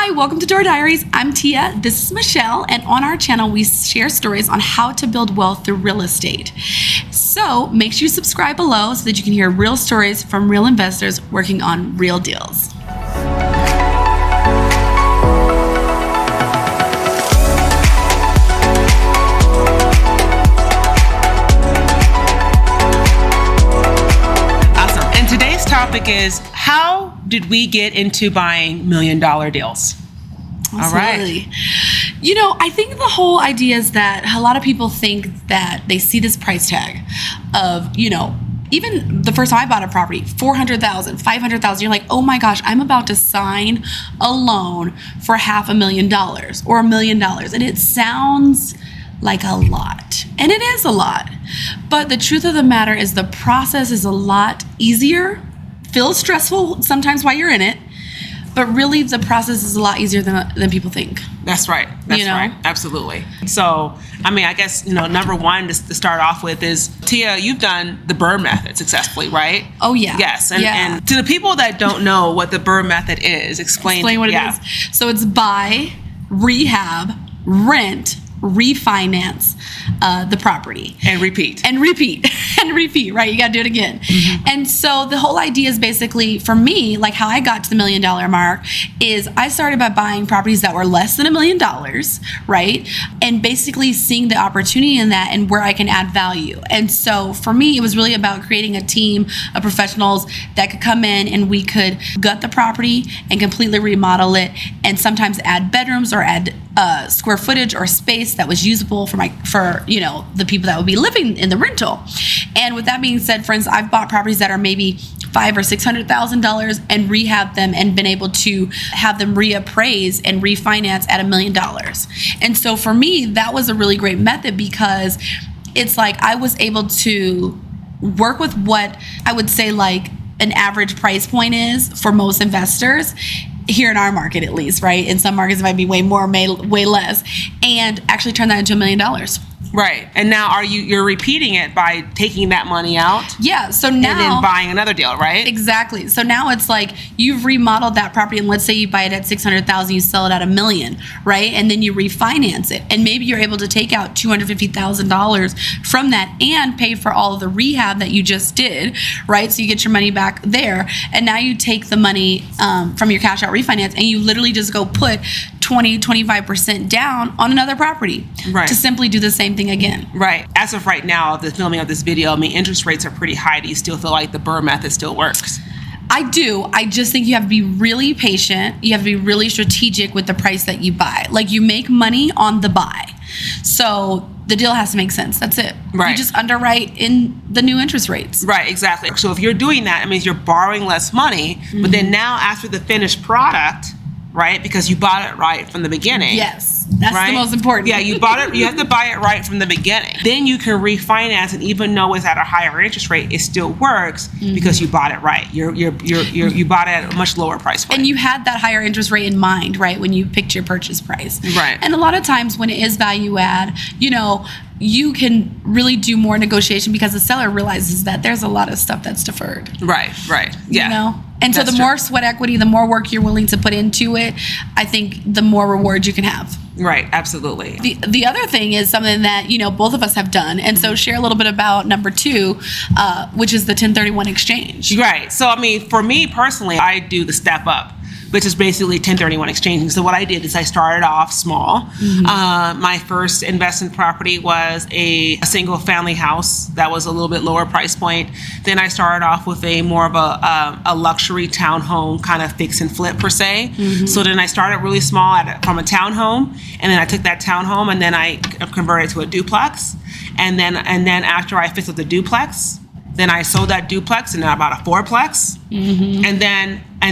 Hi, welcome to Diaries. I'm Tia. This is Michelle, and on our channel, we share stories on how to build wealth through real estate. So make sure you subscribe below so that you can hear real stories from real investors working on real deals. Awesome. And today's topic is, how did we get into buying $1 million deals? Absolutely. All right. You know, I think the whole idea is that a lot of people think that they see this price tag of, even the first time I bought a property, $400,000, $500,000, you're like, oh my gosh, I'm about to sign a loan for $500,000 or $1 million. And it sounds like a lot. And it is a lot. But the truth of the matter is the process is a lot easier, feels stressful sometimes while you're in it, but really the process is a lot easier than people think. That's right. That's right. Absolutely. So, I guess, number one to start off with is, Tia, you've done the BRRRR method successfully, right? Oh, yeah. Yes. And to the people that don't know what the BRRRR method is, explain what it is. So it's buy, rehab, rent, refinance the property. And repeat. And repeat, right? You got to do it again. Mm-hmm. And so the whole idea is basically, for me, like how I got to the $1 million mark is I started by buying properties that were less than $1 million, right? And basically seeing the opportunity in that and where I can add value. And so for me, it was really about creating a team of professionals that could come in and we could gut the property and completely remodel it, and sometimes add bedrooms or add square footage or space that was usable for the people that would be living in the rental. And with that being said, friends, I've bought properties that are maybe $500,000 or $600,000 and rehab them and been able to have them reappraise and refinance at $1 million. And so for me, that was a really great method because it's like I was able to work with what I would say like an average price point is for most investors here in our market, at least, right? In some markets, it might be way more, way less, and actually turn that into $1 million. Right. And now you're repeating it by taking that money out? Yeah. So now. And then buying another deal, right? Exactly. So now it's like you've remodeled that property, and let's say you buy it at $600,000, you sell it at $1 million, right? And then you refinance it. And maybe you're able to take out $250,000 from that and pay for all of the rehab that you just did, right? So you get your money back there. And now you take the money from your cash out refinance and you literally just go put 20-25% down on another property, right, to simply do the same thing again. Right. As of right now, the filming of this video, interest rates are pretty high. Do you still feel like the BRRRR method still works? I do. I just think you have to be really patient. You have to be really strategic with the price that you buy. Like, you make money on the buy. So the deal has to make sense. That's it. Right. You just underwrite in the new interest rates. Right, exactly. So if you're doing that, it means you're borrowing less money, mm-hmm, but then now after the finished product, right, because you bought it right from the beginning. Yes, that's right? The most important. Yeah, you bought it. You have to buy it right from the beginning. Then you can refinance, and even though it's at a higher interest rate, it still works, mm-hmm, because you bought it right. You bought it at a much lower price point. And you had that higher interest rate in mind, right, when you picked your purchase price. Right. And a lot of times when it is value add, you can really do more negotiation because the seller realizes that there's a lot of stuff that's deferred. Right. Yeah. And so the more sweat equity, the more work you're willing to put into it, I think the more rewards you can have. Right, absolutely. The other thing is something that, both of us have done. And so share a little bit about number 2, which is the 1031 exchange. Right. So, for me personally, I do the step up, which is basically 1031 exchanging. So what I did is I started off small. Mm-hmm. My first investment property was a single family house that was a little bit lower price point. Then I started off with a more of a luxury townhome kind of fix and flip per se. Mm-hmm. So then I started really small from a townhome, and then I took that townhome and then I converted it to a duplex. And then after I fixed up the duplex, then I sold that duplex and then I bought a fourplex. Mm-hmm. And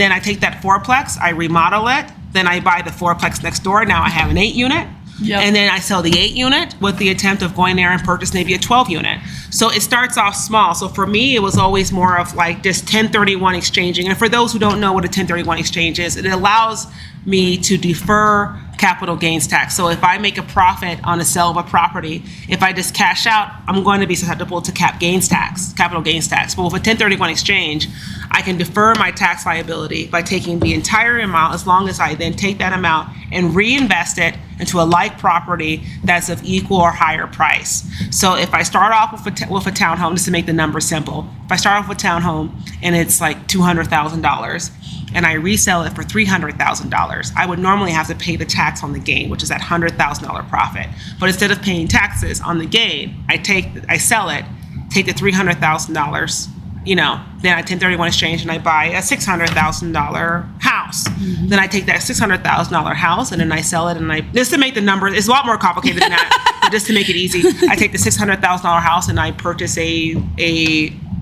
then I take that fourplex, I remodel it, then I buy the fourplex next door. Now I have an 8-unit. Yep. And then I sell the 8-unit with the attempt of going there and purchase maybe a 12-unit. So it starts off small. So for me, it was always more of like this 1031 exchanging. And for those who don't know what a 1031 exchange is, it allows me to defer capital gains tax. So if I make a profit on a sale of a property, if I just cash out, I'm going to be susceptible to capital gains tax. But with a 1031 exchange, I can defer my tax liability by taking the entire amount, as long as I then take that amount and reinvest it into a like property that's of equal or higher price. So if I start off with a townhome, just to make the numbers simple, if I start off with a townhome and it's like $200,000 and I resell it for $300,000, I would normally have to pay the tax on the gain, which is that $100,000 profit. But instead of paying taxes on the gain, I sell it, take the $300,000, then I 1031 exchange and I buy a $600,000 house. Then I take that $600,000 house and then I sell it, and just to make the number, it's a lot more complicated than that, but just to make it easy, I take the $600,000 house and I purchase a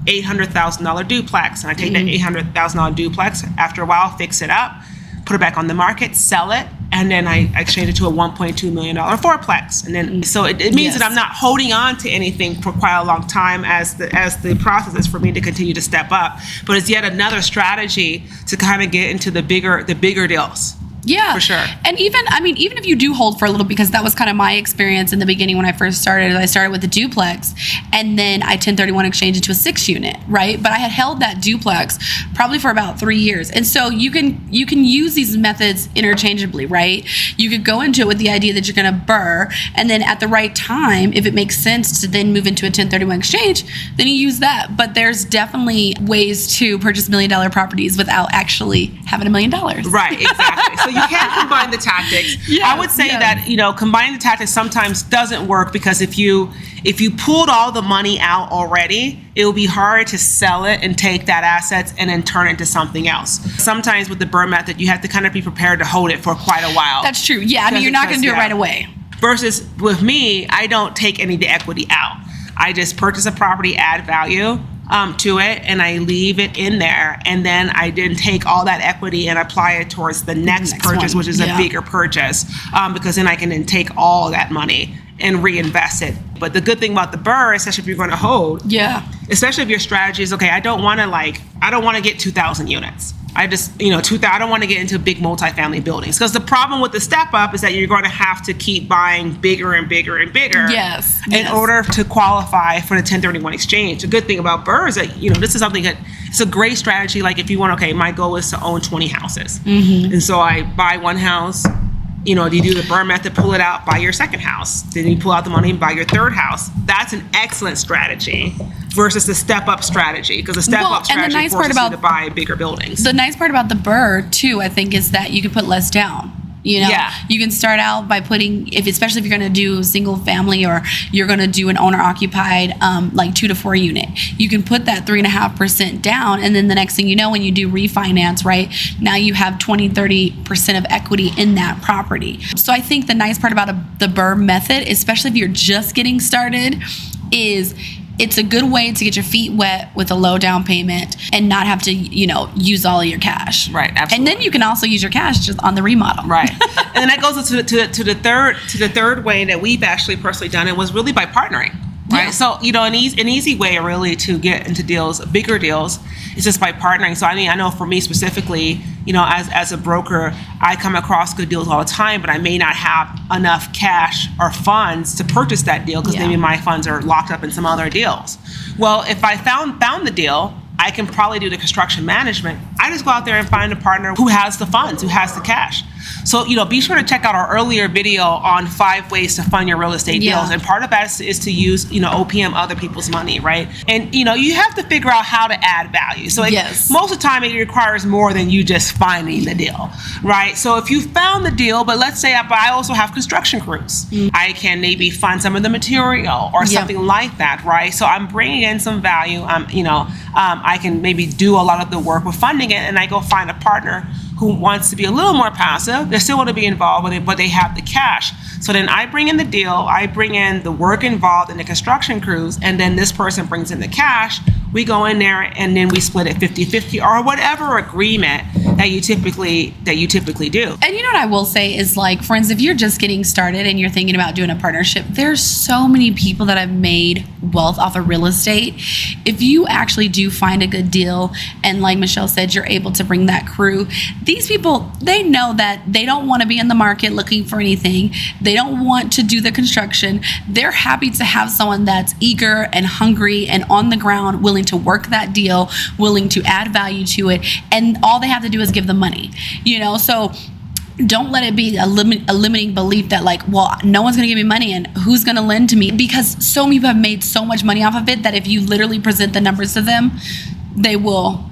$800,000 duplex, and I take that $800,000 duplex, after a while fix it up, put it back on the market, sell it, and then I exchange it to a $1.2 million fourplex. And then so it means that I'm not holding on to anything for quite a long time as the process is for me to continue to step up. But it's yet another strategy to kind of get into the bigger deals. Yeah, for sure. And even if you do hold for a little, because that was kind of my experience in the beginning when I first started. I started with a duplex, and then I 1031 exchanged into a 6-unit, right? But I had held that duplex probably for about 3 years, and so you can use these methods interchangeably, right? You could go into it with the idea that you're going to BRRRR, and then at the right time, if it makes sense to then move into a 1031 exchange, then you use that. But there's definitely ways to purchase $1 million properties without actually having $1 million. Right, exactly. So you can combine the tactics. I would say that, combining the tactics sometimes doesn't work, because if you pulled all the money out already, it will be hard to sell it and take that assets and then turn it into something else. Sometimes with the BRRRR method, you have to kind of be prepared to hold it for quite a while. That's true. Yeah, you're not going to do it right away. Versus with me, I don't take any of the equity out. I just purchase a property, add value to it, and I leave it in there, and then I then take all that equity and apply it towards the next purchase, which is a bigger purchase, because then I can then take all that money and reinvest it. But the good thing about the BRRRR, especially if you're going to hold, especially if your strategy is, okay, I don't want to get 2,000 units. I just, I don't want to get into big multifamily buildings, because the problem with the step up is that you're going to have to keep buying bigger and bigger and bigger in order to qualify for the 1031 exchange. The good thing about BRRRR is that, this is something that it's a great strategy. Like if you want, okay, my goal is to own 20 houses. And so I buy one house, you do the BRRRR method, pull it out, buy your second house. Then you pull out the money and buy your third house. That's an excellent strategy versus the step-up strategy, because the step-up strategy forces you to buy bigger buildings. The nice part about the BRRRR, too, I think, is that you can put less down. You can start out by putting, especially if you're going to do single family, or you're going to do an owner occupied, like 2 to 4 unit, you can put that 3.5% down. And then the next thing you know, when you do refinance, right, now you have 20-30% of equity in that property. So I think the nice part about the BRRRR method, especially if you're just getting started, is it's a good way to get your feet wet with a low down payment and not have to, use all of your cash. Right, absolutely. And then you can also use your cash just on the remodel. Right. And then that goes to the third way that we've actually personally done it, was really by partnering. Right. Yeah. So, an easy way really to get into deals, bigger deals, is just by partnering. So, I know for me specifically, as a broker, I come across good deals all the time, but I may not have enough cash or funds to purchase that deal, because maybe my funds are locked up in some other deals. Well, if I found the deal, I can probably do the construction management. I just go out there and find a partner who has the funds, who has the cash. So, be sure to check out our earlier video on 5 ways to fund your real estate deals. And part of that is to use, OPM, other people's money, right? And, you have to figure out how to add value. So most of the time it requires more than you just finding the deal, right? So if you found the deal, but let's say I also have construction crews. I can maybe fund some of the material or something like that, right? So I'm bringing in some value. I can maybe do a lot of the work with funding it, and I go find a partner who wants to be a little more passive. They still want to be involved with it, but they have the cash. So then I bring in the deal, I bring in the work involved in the construction crews, and then this person brings in the cash. We go in there and then we split it 50-50 or whatever agreement that you typically do. And what I will say is, like, for instance, if you're just getting started and you're thinking about doing a partnership, there's so many people that have made wealth off of real estate, if you actually do find a good deal, and like Michelle said, you're able to bring that crew, these people, they know that they don't want to be in the market looking for anything. They don't want to do the construction. They're happy to have someone that's eager and hungry and on the ground, willing to work that deal, willing to add value to it, and all they have to do is give them money, so don't let it be a limiting belief that like, well, no one's going to give me money and who's going to lend to me, because so many people have made so much money off of it that if you literally present the numbers to them, they will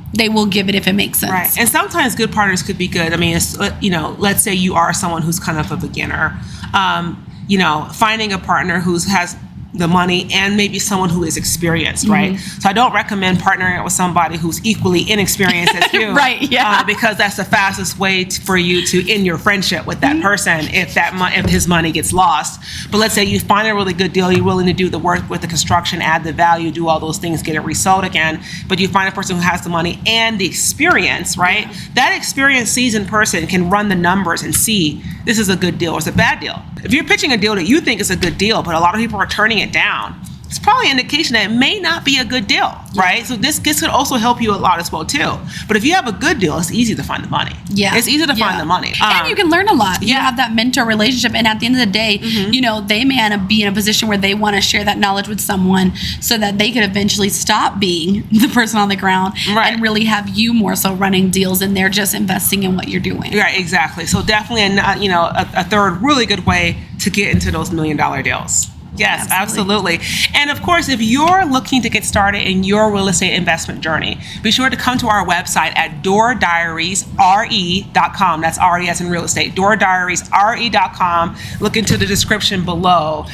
give it if it makes sense. Right. And sometimes good partners could be good. I mean, it's, let's say you are someone who's kind of a beginner, finding a partner who has the money and maybe someone who is experienced, right? So I don't recommend partnering with somebody who's equally inexperienced as you, right? Yeah, because that's the fastest way for you to end your friendship with that person if his money gets lost. But let's say you find a really good deal, you're willing to do the work with the construction, add the value, do all those things, get it resold again. But you find a person who has the money and the experience, right? That experienced, seasoned person can run the numbers and see this is a good deal or it's a bad deal. If you're pitching a deal that you think is a good deal, but a lot of people are turning it down, it's probably an indication that it may not be a good deal, right? So this could also help you a lot as well too. But if you have a good deal, it's easy to find the money. Yeah, it's easy to find the money, and you can learn a lot. You have that mentor relationship, and at the end of the day, they may be in a position where they want to share that knowledge with someone so that they could eventually stop being the person on the ground and really have you more so running deals, and they're just investing in what you're doing. Right, exactly. So definitely, a third really good way to get into those $1 million deals. Yes, absolutely. And of course, if you're looking to get started in your real estate investment journey, be sure to come to our website at doordiariesre.com. That's RE as in real estate, doordiariesre.com. Look into the description below.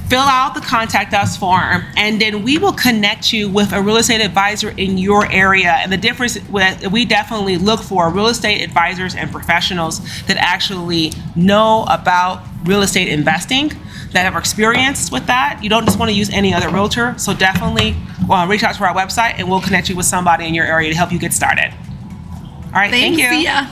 Fill out the contact us form, and then we will connect you with a real estate advisor in your area. And the difference we definitely look for real estate advisors and professionals that actually know about real estate investing, that have experience with that. You don't just want to use any other realtor. So definitely reach out to our website and we'll connect you with somebody in your area to help you get started. All right, thank you. See ya.